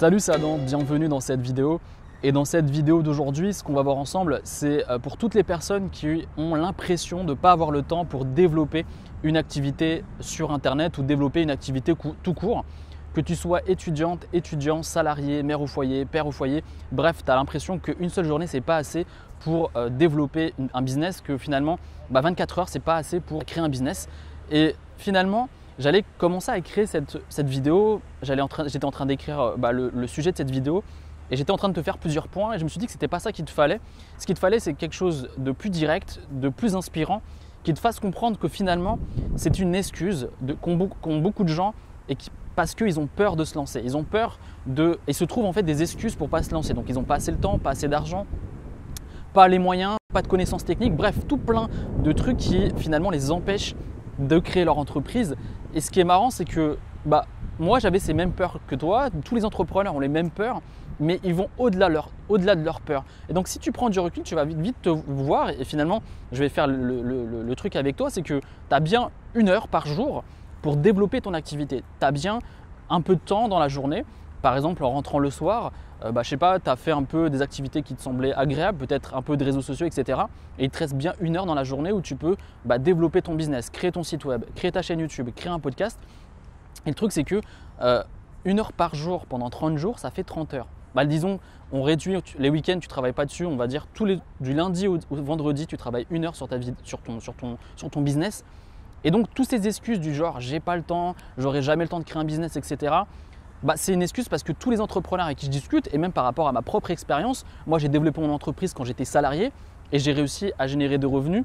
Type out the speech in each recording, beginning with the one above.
Salut, c'est Adam, bienvenue dans cette vidéo. Et dans cette vidéo d'aujourd'hui, ce qu'on va voir ensemble, c'est pour toutes les personnes qui ont l'impression de ne pas avoir le temps pour développer une activité sur Internet ou développer une activité tout court. Que tu sois étudiante, étudiant, salarié, mère au foyer, père au foyer, bref, tu as l'impression qu'une seule journée, ce n'est pas assez pour développer un business, que finalement, 24 heures, ce n'est pas assez pour créer un business. Et finalement, j'allais commencer à créer cette vidéo, j'étais en train d'écrire le sujet de cette vidéo et j'étais en train de te faire plusieurs points et je me suis dit que ce n'était pas ça qu'il te fallait. Ce qu'il te fallait, c'est quelque chose de plus direct, de plus inspirant, qui te fasse comprendre que finalement, c'est une excuse qu'ont beaucoup de gens et parce qu'ils ont peur de se lancer. Ils ont peur et se trouvent en fait des excuses pour ne pas se lancer. Donc ils n'ont pas assez le temps, pas assez d'argent, pas les moyens, pas de connaissances techniques, bref, tout plein de trucs qui finalement les empêchent de créer leur entreprise. Et ce qui est marrant, c'est que moi j'avais ces mêmes peurs que toi, tous les entrepreneurs ont les mêmes peurs, mais ils vont au-delà de leurs peurs. Et donc si tu prends du recul, tu vas vite te voir et finalement je vais faire le truc avec toi, c'est que tu as bien 1 heure par jour pour développer ton activité. Tu as bien un peu de temps dans la journée. Par exemple, en rentrant le soir, je sais pas, tu as fait un peu des activités qui te semblaient agréables, peut-être un peu de réseaux sociaux, etc. Et il te reste bien 1 heure dans la journée où tu peux développer ton business, créer ton site web, créer ta chaîne YouTube, créer un podcast. Et le truc, c'est que 1 heure par jour pendant 30 jours, ça fait 30 heures. Disons, on réduit les week-ends, tu ne travailles pas dessus, on va dire du lundi au vendredi, tu travailles 1 heure sur ton business. Et donc, toutes ces excuses du genre « j'ai pas le temps, j'aurai jamais le temps de créer un business, etc. » c'est une excuse parce que tous les entrepreneurs avec qui je discute, et même par rapport à ma propre expérience, moi j'ai développé mon entreprise quand j'étais salarié et j'ai réussi à générer des revenus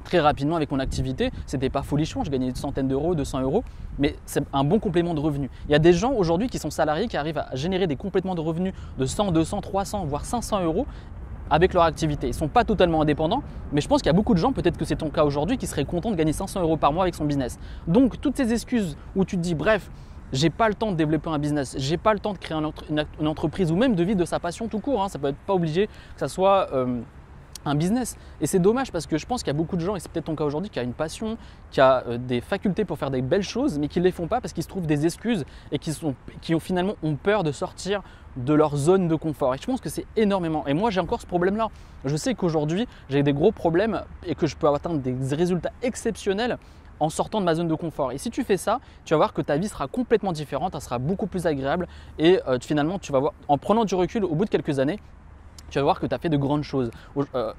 très rapidement avec mon activité. Ce n'était pas folichon, je gagnais une centaine d'euros, 200 euros, mais c'est un bon complément de revenus. Il y a des gens aujourd'hui qui sont salariés qui arrivent à générer des compléments de revenus de 100, 200, 300, voire 500 euros avec leur activité. Ils ne sont pas totalement indépendants, mais je pense qu'il y a beaucoup de gens, peut-être que c'est ton cas aujourd'hui, qui seraient contents de gagner 500 euros par mois avec son business. Donc toutes ces excuses où tu te dis bref, j'ai pas le temps de développer un business, j'ai pas le temps de créer une entreprise ou même de vivre de sa passion tout court, ça peut être pas obligé que ça soit un business. Et c'est dommage parce que je pense qu'il y a beaucoup de gens, et c'est peut-être ton cas aujourd'hui, qui a une passion, qui a des facultés pour faire des belles choses, mais qui ne les font pas parce qu'ils se trouvent des excuses et qui finalement ont peur de sortir de leur zone de confort. Et je pense que c'est énormément. Et moi, j'ai encore ce problème-là. Je sais qu'aujourd'hui, j'ai des gros problèmes et que je peux atteindre des résultats exceptionnels en sortant de ma zone de confort. Et si tu fais ça, tu vas voir que ta vie sera complètement différente, elle sera beaucoup plus agréable et finalement, tu vas voir, en prenant du recul au bout de quelques années, tu vas voir que tu as fait de grandes choses.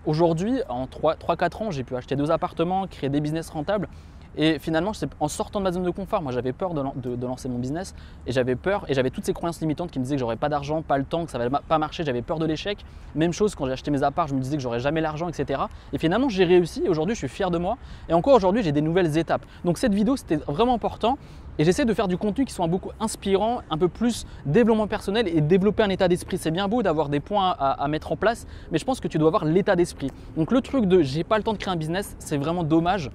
Aujourd'hui, en 3-4 ans, j'ai pu acheter 2 appartements, créer des business rentables. Et finalement, en sortant de ma zone de confort, moi j'avais peur de lancer mon business et j'avais peur et j'avais toutes ces croyances limitantes qui me disaient que j'aurais pas d'argent, pas le temps, que ça ne va pas marcher, j'avais peur de l'échec. Même chose quand j'ai acheté mes apparts, je me disais que j'aurais jamais l'argent, etc. Et finalement, j'ai réussi et aujourd'hui, je suis fier de moi. Et encore aujourd'hui, j'ai des nouvelles étapes. Donc cette vidéo, c'était vraiment important et j'essaie de faire du contenu qui soit beaucoup inspirant, un peu plus développement personnel et développer un état d'esprit. C'est bien beau d'avoir des points à mettre en place, mais je pense que tu dois avoir l'état d'esprit. Donc le truc de j'ai pas le temps de créer un business, c'est vraiment dommage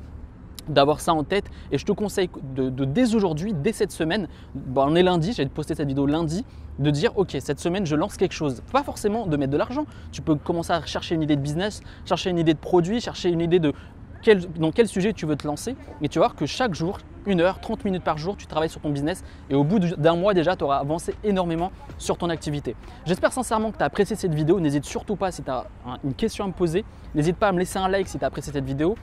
d'avoir ça en tête et je te conseille dès aujourd'hui, dès cette semaine, on est lundi, j'ai posté cette vidéo lundi, de dire ok, cette semaine je lance quelque chose, pas forcément de mettre de l'argent, tu peux commencer à chercher une idée de business, chercher une idée de produit, chercher une idée de dans quel sujet tu veux te lancer et tu vas voir que chaque jour, 1 heure, 30 minutes par jour, tu travailles sur ton business et au bout d'1 mois déjà, tu auras avancé énormément sur ton activité. J'espère sincèrement que tu as apprécié cette vidéo, n'hésite surtout pas si tu as une question à me poser, n'hésite pas à me laisser un like si tu as apprécié cette vidéo.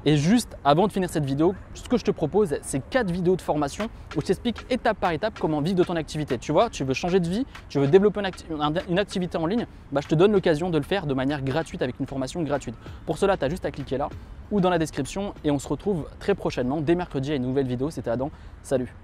Et juste avant de finir cette vidéo, ce que je te propose, c'est 4 vidéos de formation où je t'explique étape par étape comment vivre de ton activité. Tu vois, tu veux changer de vie, tu veux développer une activité en ligne, je te donne l'occasion de le faire de manière gratuite avec une formation gratuite. Pour cela, tu as juste à cliquer là ou dans la description et on se retrouve très prochainement, dès mercredi à une nouvelle vidéo. C'était Adam, salut!